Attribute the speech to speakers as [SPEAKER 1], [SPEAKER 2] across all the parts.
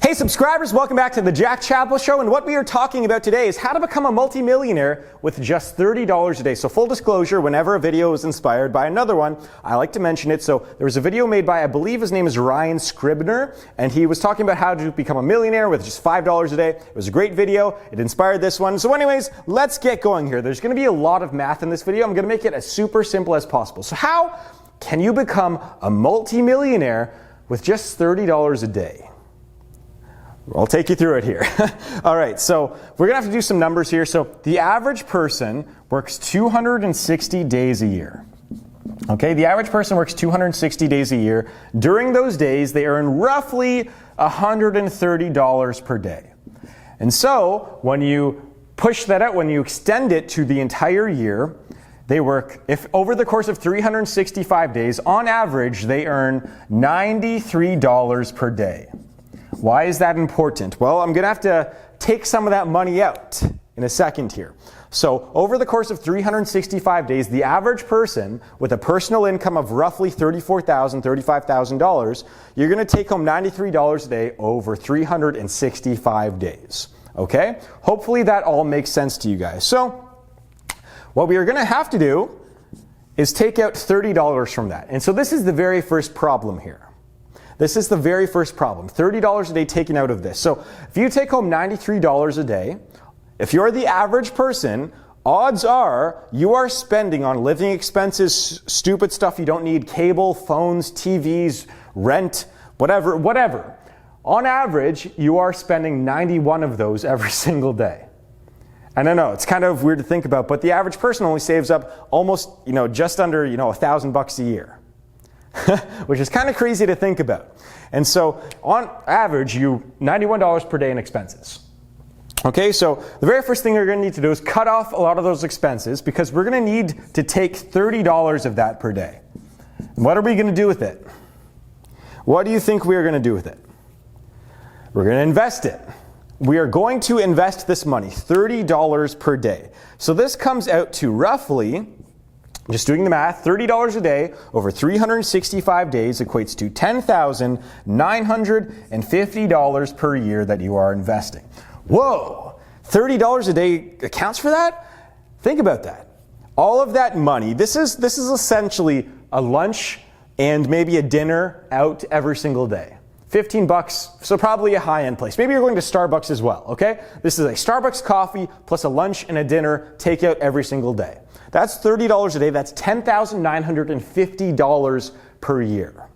[SPEAKER 1] Hey subscribers, welcome back to the Jack Chapple Show, and what we are talking about today is how to become a multi-millionaire with just $30 a day. So full disclosure, whenever a video is inspired by another one, I like to mention it. So there was a video made by, I believe his name is Ryan Scribner, and he was talking about how to become a millionaire with just $5 a day. It was a great video. It inspired this one. So anyways, let's get going here. There's going to be a lot of math in this video. I'm going to make it as super simple as possible. So how can you become a multi-millionaire with just $30 a day? I'll take you through it here. All right, so we're gonna have to do some numbers here. So the average person works 260 days a year. Okay, the average person works 260 days a year. During those days, they earn roughly $130 per day. And so when you push that out, when you extend it to the entire year, they work, if over the course of 365 days, on average, they earn $93 per day. Why is that important? Well, I'm going to have to take some of that money out in a second here. So over the course of 365 days, the average person with a personal income of roughly $34,000, $35,000, you're going to take home $93 a day over 365 days. Okay? Hopefully that all makes sense to you guys. So what we are going to have to do is take out $30 from that. And so this is the very first problem here. This is the very first problem, $30 a day taken out of this. So if you take home $93 a day, if you're the average person, odds are you are spending on living expenses, stupid stuff you don't need, cable, phones, TVs, rent, whatever. On average, you are spending 91 of those every single day. And I know it's kind of weird to think about, but the average person only saves up almost, just under, $1,000 a year. Which is kind of crazy to think about. And so on average, you $91 per day in expenses. Okay, so the very first thing you're going to need to do is cut off a lot of those expenses because we're going to need to take $30 of that per day. And what are we going to do with it? What do you think we are going to do with it? We're going to invest it. We are going to invest this money, $30 per day. So this comes out to roughly, just doing the math, $30 a day over 365 days equates to $10,950 per year that you are investing. Whoa! $30 a day accounts for that? Think about that. All of that money, this is essentially a lunch and maybe a dinner out every single day. $15, so probably a high-end place. Maybe you're going to Starbucks as well, okay? This is a Starbucks coffee plus a lunch and a dinner takeout every single day. That's $30 a day. That's $10,950 per year.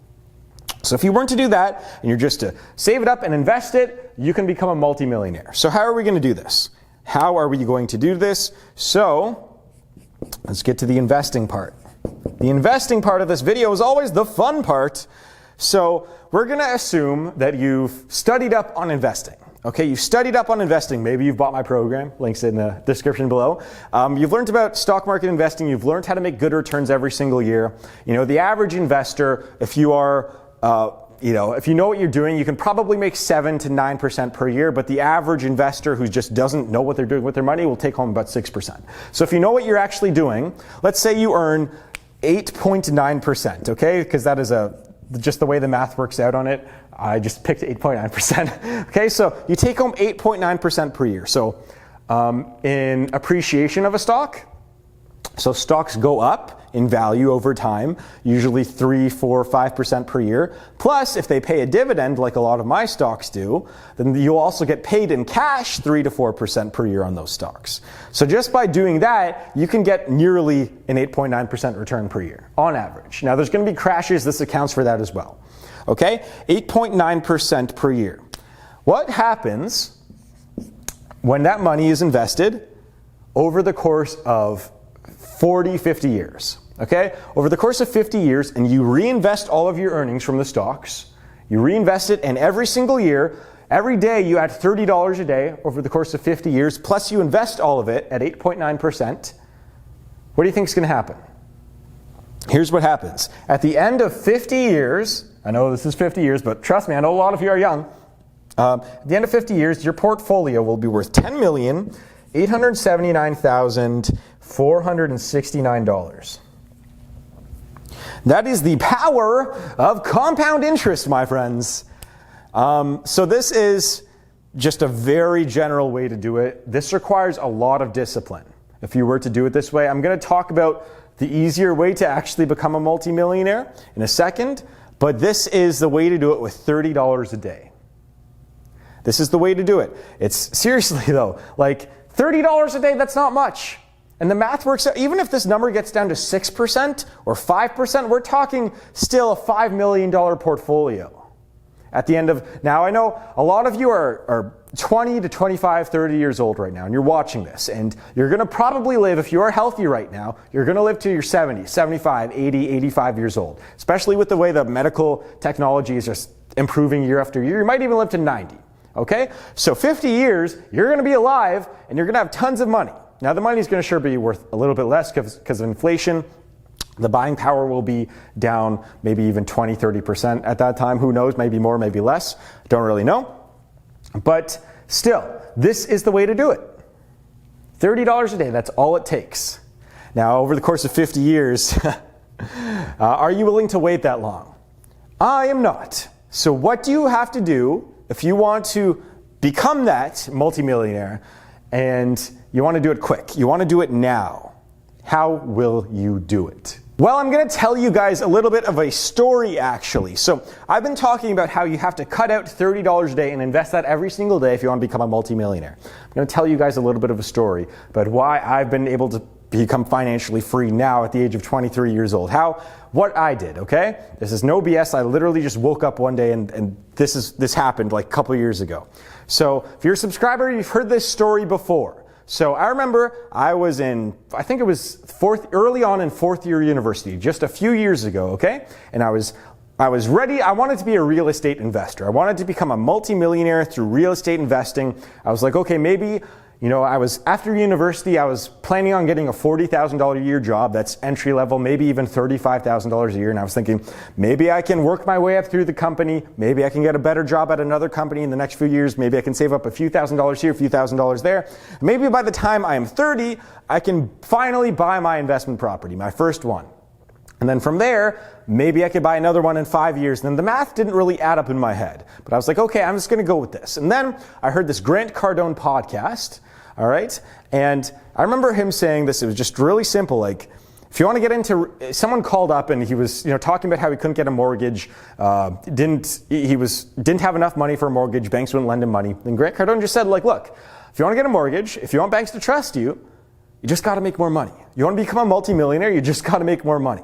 [SPEAKER 1] So if you weren't to do that, and you're just to save it up and invest it, you can become a multimillionaire. So how are we going to do this? How are we going to do this? So let's get to the investing part. The investing part of this video is always the fun part. So we're going to assume that you've studied up on investing. Okay, you've studied up on investing. Maybe you've bought my program. Links in the description below. You've learned about stock market investing. You've learned how to make good returns every single year. The average investor, if you are, if you know what you're doing, you can probably make 7 to 9% per year. But the average investor who just doesn't know what they're doing with their money will take home about 6%. So if you know what you're actually doing, let's say you earn 8.9%. Okay, because that is just the way the math works out on it. I just picked 8.9%. Okay, so you take home 8.9% per year. So in appreciation of a stock, so stocks go up in value over time, usually 3, 4, 5% per year. Plus, if they pay a dividend, like a lot of my stocks do, then you'll also get paid in cash 3 to 4% per year on those stocks. So just by doing that, you can get nearly an 8.9% return per year, on average. Now, there's going to be crashes. This accounts for that as well. Okay, 8.9% per year. What happens when that money is invested over the course of 40, 50 years? Okay, over the course of 50 years, and you reinvest all of your earnings from the stocks, you reinvest it, and every single year, every day you add $30 a day over the course of 50 years, plus you invest all of it at 8.9%, what do you think is going to happen? Here's what happens. At the end of 50 years, I know this is 50 years, but trust me, I know a lot of you are young. At the end of 50 years, your portfolio will be worth $10,879,469. That is the power of compound interest, my friends. So this is just a very general way to do it. This requires a lot of discipline. If you were to do it this way, I'm going to talk about the easier way to actually become a multimillionaire in a second, but this is the way to do it with $30 a day. This is the way to do it. It's seriously though, like $30 a day, that's not much. And the math works out. Even if this number gets down to 6% or 5%, we're talking still a $5 million portfolio. At the end of, now I know a lot of you are 20 to 25, 30 years old right now, and you're watching this, and you're going to probably live, if you are healthy right now, you're going to live to your 70, 75, 80, 85 years old, especially with the way the medical technology is just improving year after year. You might even live to 90, okay? So 50 years, you're going to be alive, and you're going to have tons of money. Now the money is going to sure be worth a little bit less because of inflation. The buying power will be down maybe even 20, 30% at that time. Who knows? Maybe more, maybe less. Don't really know. But still, this is the way to do it. $30 a day, that's all it takes. Now, over the course of 50 years, are you willing to wait that long? I am not. So what do you have to do if you want to become that multimillionaire and you want to do it quick? You want to do it now. How will you do it? Well, I'm going to tell you guys a little bit of a story actually. So I've been talking about how you have to cut out $30 a day and invest that every single day if you want to become a multimillionaire. I'm going to tell you guys a little bit of a story about why I've been able to become financially free now at the age of 23 years old. What I did, okay? This is no BS. I literally just woke up one day and this happened like a couple years ago. So if you're a subscriber, you've heard this story before. So I remember I was in, I think it was early on in fourth year university, just a few years ago, okay? And I was ready. I wanted to be a real estate investor. I wanted to become a multimillionaire through real estate investing. I was like, okay, maybe, after university, I was planning on getting a $40,000 a year job. That's entry level, maybe even $35,000 a year. And I was thinking, maybe I can work my way up through the company. Maybe I can get a better job at another company in the next few years. Maybe I can save up a few $1,000s here, a few $1,000s there. Maybe by the time I am 30, I can finally buy my investment property, my first one. And then from there, maybe I could buy another one in 5 years. And then the math didn't really add up in my head. But I was like, okay, I'm just going to go with this. And then I heard this Grant Cardone podcast. All right. And I remember him saying this. It was just really simple. Like, if you want to get into, someone called up and he was, talking about how he couldn't get a mortgage, didn't have enough money for a mortgage. Banks wouldn't lend him money. And Grant Cardone just said, like, look, if you want to get a mortgage, if you want banks to trust you, you just got to make more money. You want to become a multimillionaire, you just got to make more money.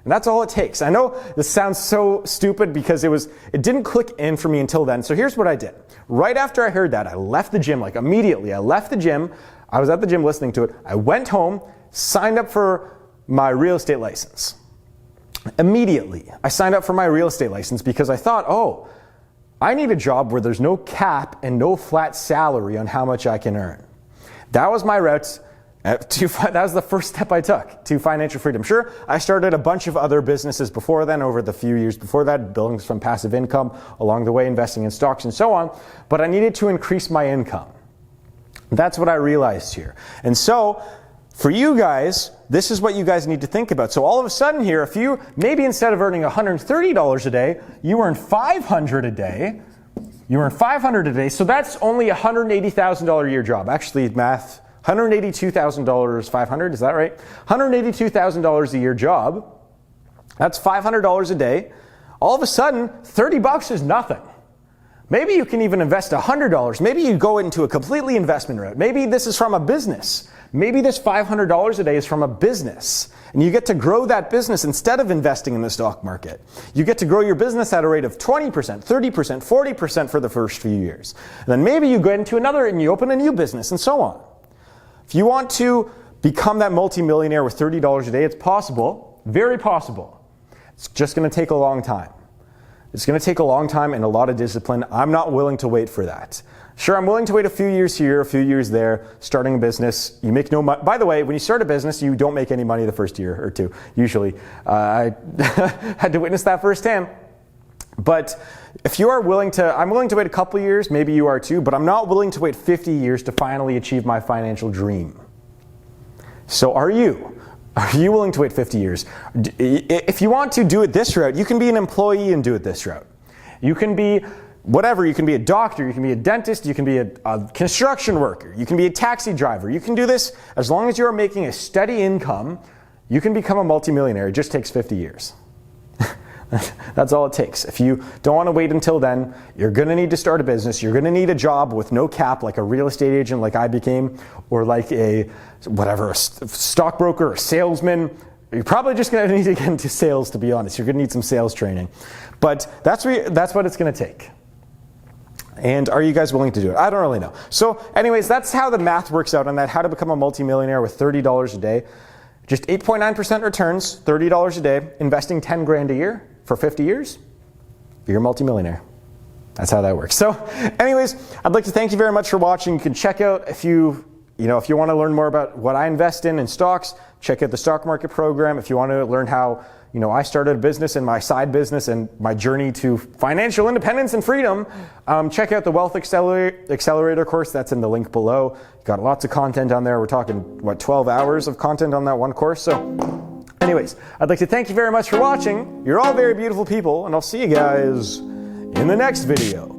[SPEAKER 1] And that's all it takes. I know this sounds so stupid because it didn't click in for me until then. So here's what I did. Right after I heard that, I left the gym, like immediately. I left the gym. I was at the gym listening to it. I went home, signed up for my real estate license. Immediately, I signed up for my real estate license because I thought, oh, I need a job where there's no cap and no flat salary on how much I can earn. That was my route. That was the first step I took to financial freedom. Sure, I started a bunch of other businesses before then, over the few years before that, building some passive income along the way, investing in stocks and so on, but I needed to increase my income. That's what I realized here. And so, for you guys, this is what you guys need to think about. So all of a sudden here, if you, maybe instead of earning $130 a day, you earn $500 a day, so that's only a $180,000 a year job. Actually, math, $182,000, 500, is that right? $182,000 a year job. That's $500 a day. All of a sudden, $30 is nothing. Maybe you can even invest $100. Maybe you go into a completely investment route. Maybe this is from a business. Maybe this $500 a day is from a business. And you get to grow that business instead of investing in the stock market. You get to grow your business at a rate of 20%, 30%, 40% for the first few years. And then maybe you go into another and you open a new business and so on. If you want to become that multimillionaire with $30 a day, it's possible, very possible. It's just going to take a long time. It's going to take a long time and a lot of discipline. I'm not willing to wait for that. Sure, I'm willing to wait a few years here, a few years there, starting a business. You make no money. By the way, when you start a business, you don't make any money the first year or two, usually. I had to witness that firsthand. But if you are willing to, I'm willing to wait a couple years, maybe you are too, but I'm not willing to wait 50 years to finally achieve my financial dream. So are you? Are you willing to wait 50 years? If you want to do it this route, you can be an employee and do it this route. You can be whatever. You can be a doctor, you can be a dentist, you can be a construction worker, you can be a taxi driver. You can do this as long as you are making a steady income. You can become a multimillionaire. It just takes 50 years. That's all it takes. If you don't want to wait until then, you're going to need to start a business. You're going to need a job with no cap, like a real estate agent like I became, or like a stockbroker or salesman. You're probably just going to need to get into sales, to be honest. You're going to need some sales training. But that's what it's going to take. And are you guys willing to do it? I don't really know. So anyways, that's how the math works out on that, how to become a multimillionaire with $30 a day. Just 8.9% returns, $30 a day, investing 10 grand a year for 50 years, you're a multimillionaire. That's how that works. So anyways, I'd like to thank you very much for watching. You can check out, if you want to learn more about what I invest in stocks, check out the stock market program. If you want to learn how I started a business and my side business and my journey to financial independence and freedom, check out the Wealth Accelerator course. That's in the link below. Got lots of content on there. We're talking, 12 hours of content on that one course. So anyways, I'd like to thank you very much for watching. You're all very beautiful people, and I'll see you guys in the next video.